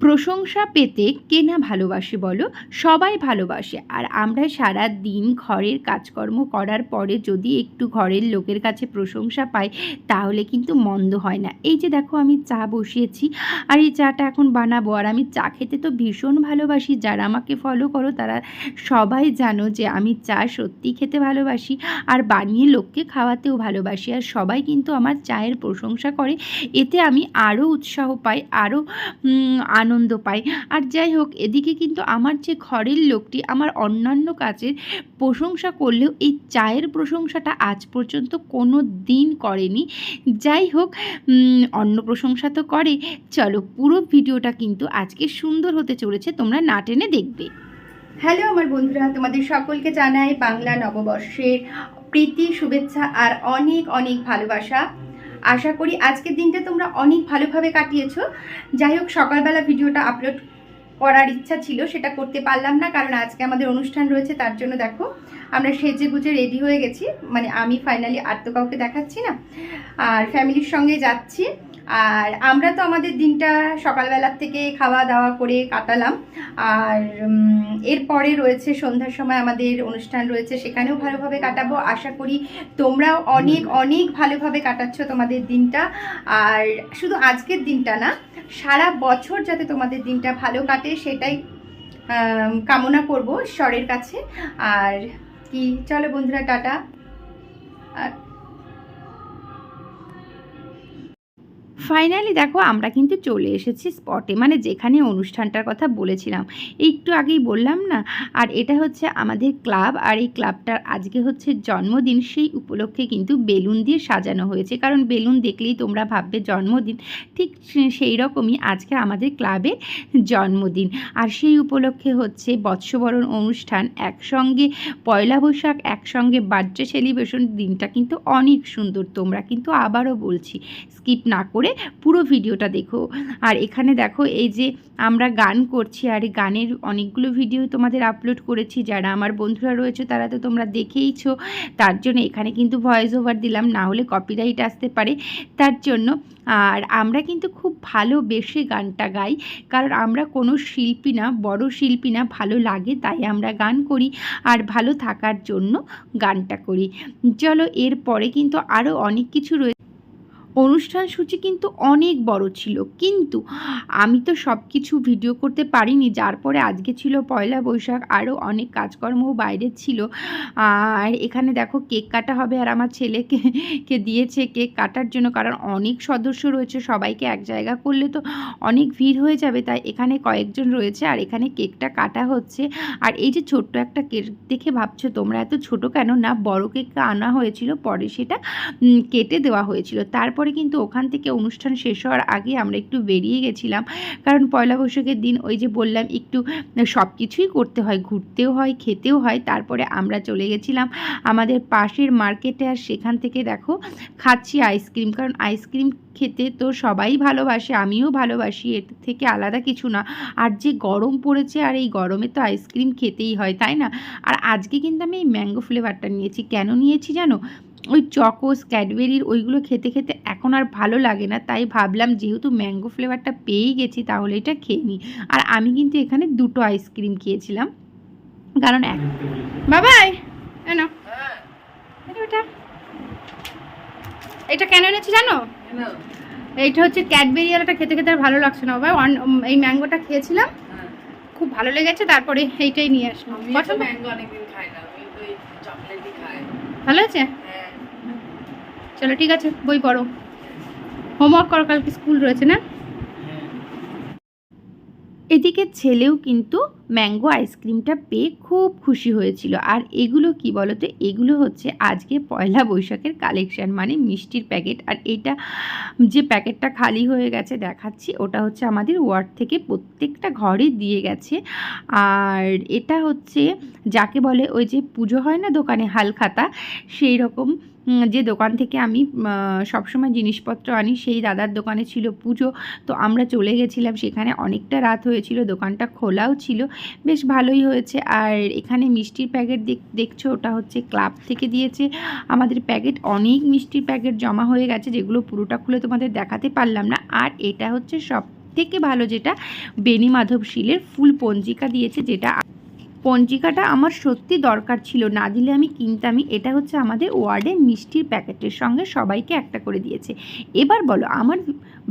প্রশংসা পেতে কে না ভালোবাসে বলো? সবাই ভালোবাসে। আর আমরা সারা দিন ঘরের কাজকর্ম করার পরে যদি একটু ঘরের লোকের কাছে প্রশংসা পাই তাহলে কিন্তু মন্দ হয় না। এই যে দেখো আমি চা বসিয়েছি আর এই চাটা এখন বানাবো, আর আমি চা খেতে তো ভীষণ ভালোবাসি। যারা আমাকে ফলো করো তারা সবাই জানো যে আমি চা সত্যিই খেতে ভালোবাসি আর বানিয়ে লোককে খাওয়াতেও ভালোবাসি। আর সবাই কিন্তু আমার চায়ের প্রশংসা করে, এতে আমি আরও উৎসাহ পাই, আরও আনন্দ পাই। আর যাই হোক, এদিকে কিন্তু আমার যে ঘরের লোকটি আমার অন্যান্য কাজের প্রশংসা করলেও এই চায়ের প্রশংসাটা আজ পর্যন্ত কোনো দিন করেনি। যাই হোক, অন্য প্রশংসা তো করে। চলো, পুরো ভিডিওটা কিন্তু আজকে সুন্দর হতে চলেছে, তোমরা না টেনে দেখবে। হ্যালো আমার বন্ধুরা, তোমাদের সকলকে জানাই বাংলা নববর্ষের প্রীতি, শুভেচ্ছা আর অনেক অনেক ভালোবাসা। আশা করি আজকের দিনটা তোমরা অনেক ভালোভাবে কাটিয়েছো। যাই হোক, সকালবেলা ভিডিওটা আপলোড করার ইচ্ছা ছিল, সেটা করতে পারলাম না, কারণ আজকে আমাদের অনুষ্ঠান রয়েছে। তার জন্য দেখো আমরা সেজে গুজে রেডি হয়ে গেছি, মানে আমি ফাইনালি আর তো কাউকে দেখাচ্ছি না, আর ফ্যামিলির সঙ্গে যাচ্ছি। আর আমরা তো আমাদের দিনটা সকালবেলার থেকে খাওয়া দাওয়া করে কাটালাম, আর এরপরে রয়েছে সন্ধ্যার সময় আমাদের অনুষ্ঠান রয়েছে, সেখানেও ভালোভাবে কাটাবো। আশা করি তোমরাও অনেক অনেক ভালোভাবে কাটাচ্ছ তোমাদের দিনটা। আর শুধু আজকের দিনটা না, সারা বছর যাতে তোমাদের দিনটা ভালো কাটে সেটাই কামনা করব ঈশ্বরের কাছে। আর কি, চলো বন্ধুরা, টাটা। আর ফাইনালি দেখো আমরা কিন্তু চলে এসেছি স্পটে, মানে যেখানে অনুষ্ঠানটার কথা বলেছিলাম, একটু আগেই বললাম না। আর এটা হচ্ছে আমাদের ক্লাব, আর এই ক্লাবটার আজকে হচ্ছে জন্মদিন। সেই উপলক্ষে কিন্তু বেলুন দিয়ে সাজানো হয়েছে, কারণ বেলুন দেখলেই তোমরা ভাববে জন্মদিন। ঠিক সেই রকমই আজকে আমাদের ক্লাবে জন্মদিন, আর সেই উপলক্ষে হচ্ছে বৎসবরণ অনুষ্ঠান, একসঙ্গে পয়লা বৈশাখ, একসঙ্গে বার্থডে সেলিব্রেশন। দিনটা কিন্তু অনেক সুন্দর। তোমরা কিন্তু আবারও বলছি, স্কিপ না করে পুরো ভিডিওটা দেখো। আর এখানে দেখো এই যে আমরা গান করছি, আর এই গানের অনেকগুলো ভিডিও তোমাদের আপলোড করেছি। যারা আমার বন্ধুরা রয়েছে তারা তো তোমরা দেখেইছো, তার জন্য এখানে কিন্তু ভয়েস ওভার দিলাম, না হলে কপিরাইট আসতে পারে, তার জন্য। আর আমরা কিন্তু খুব ভালোবেসে গানটা গাই, কারণ আমরা কোনো শিল্পী না, বড় শিল্পী না, ভালো লাগে তাই আমরা গান করি, আর ভালো থাকার জন্য গানটা করি। চলো, এরপরে কিন্তু আরও অনেক কিছু রয়েছে। অনুষ্ঠান সূচি কিন্তু অনেক বড় ছিল, কিন্তু আমি তো সব কিছু ভিডিও করতে পারিনি। যার পরে আজকে ছিল পয়লা বৈশাখ, আরও অনেক কাজকর্মও বাইরে ছিল। আর এখানে দেখো কেক কাটা হবে, আর আমার ছেলেকে দিয়েছে কেক কাটার জন্য, কারণ অনেক সদস্য রয়েছে, সবাইকে এক জায়গা করলে তো অনেক ভিড় হয়ে যাবে, তাই এখানে কয়েকজন রয়েছে আর এখানে কেকটা কাটা হচ্ছে। আর এই যে ছোট্ট একটা কেক দেখে ভাবছো তোমরা এত ছোট কেন, না বড় কেক আনা হয়েছিল, পরে সেটা কেটে দেওয়া হয়েছিল। তারপরে কিন্তু ওখান থেকে অনুষ্ঠান শেষ হওয়ার আগে আমরা একটু বেরিয়ে গেছিলাম, কারণ পয়লা বৈশাখের দিন ওই যে বললাম একটু সব কিছুই করতে হয়, ঘুরতেও হয়, খেতেও হয়। তারপরে আমরা চলে গেছিলাম আমাদের পাশের মার্কেটে, আর সেখান থেকে দেখো খাচ্ছি আইসক্রিম, কারণ আইসক্রিম খেতে তো সবাই ভালোবাসে, আমিও ভালোবাসি, এর থেকে আলাদা কিছু না। আর যে গরম পড়েছে, আর এই গরমে তো আইসক্রিম খেতেই হয়, তাই না? আর আজকে কিন্তু আমি এই ম্যাঙ্গো ফ্লেভারটা নিয়েছি। কেন নিয়েছি জানো? ওই চকোস, ক্যাডবেরির ওইগুলো খেতে খেতে এখন আর ভালো লাগে না, তাই ভাবলাম যেহেতু ম্যাঙ্গো ফ্লেভারটা পেয়েই গেছি তাহলে এটা খেয়ে নিই। আর আমি কিন্তু এখানে দুটো আইসক্রিম খেয়েছিলাম, কারণ বাবাই না, এটা এটা কেন এনেছি জানো? এইটা হচ্ছে ক্যাডবেরি, আর এটা খেতে খেতে আর ভালো লাগছে না বাবা। এই ম্যাঙ্গোটা খেয়েছিলাম, খুব ভালো লেগেছে, তারপরে এইটাই নিয়ে আসলাম। ভালো আছে? চলো ঠিক আছে, বই পড়ো, হোমওয়ার্ক করো, কালকে স্কুল রয়েছে না। এদিকে ছেলেও কিন্তু ম্যাঙ্গো আইসক্রিমটা পেয়ে খুব খুশি হয়েছিল। আর এগুলো কি বলো তো, এগুলো হচ্ছে আজকে পয়লা বৈশাখের কালেকশান, মানে মিষ্টির প্যাকেট। আর এটা যে প্যাকেটটা খালি হয়ে গেছে দেখাচ্ছি, ওটা হচ্ছে আমাদের ওয়ার্ড থেকে প্রত্যেকটা ঘরে দিয়ে গেছে। আর এটা হচ্ছে যাকে বলে ওই যে পুজো হয় না দোকানে হালখাতা, সেই রকম যে দোকান থেকে আমি সবসময় জিনিসপত্র আনি, সেই দাদার দোকানে ছিল পুজো, তো আমরা চলে গেছিলাম সেখানে। অনেকটা রাত হয়েছিল, দোকানটা খোলাও ছিল, বেশ ভালোই হয়েছে। আর এখানে মিষ্টির প্যাকেট দেখছো, ওটা হচ্ছে ক্লাব থেকে দিয়েছে আমাদের প্যাকেট। অনেক মিষ্টির প্যাকেট জমা হয়ে গেছে, যেগুলো পুরোটা খুলে তোমাদের দেখাতে পারলাম না। আর এটা হচ্ছে সব সবথেকে ভালো যেটা বেনি মাধব শীলের ফুল পঞ্জিকা দিয়েছে, যেটা পঞ্জিকাটা আমার সত্যি দরকার ছিল, না দিলে আমি কিনতামই। এটা হচ্ছে আমাদের ওয়ার্ডে মিষ্টির প্যাকেটের সঙ্গে সবাইকে একটা করে দিয়েছে। এবার বলো আমার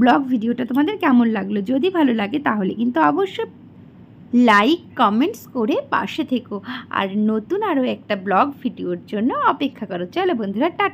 ব্লগ ভিডিওটা তোমাদের কেমন লাগলো? যদি ভালো লাগে তাহলে কিন্তু অবশ্যই লাইক কমেন্টস করে পাশে থেকো, আর নতুন আরও একটা ব্লগ ভিডিওর জন্য অপেক্ষা করো। চলো বন্ধুরা, টাটা।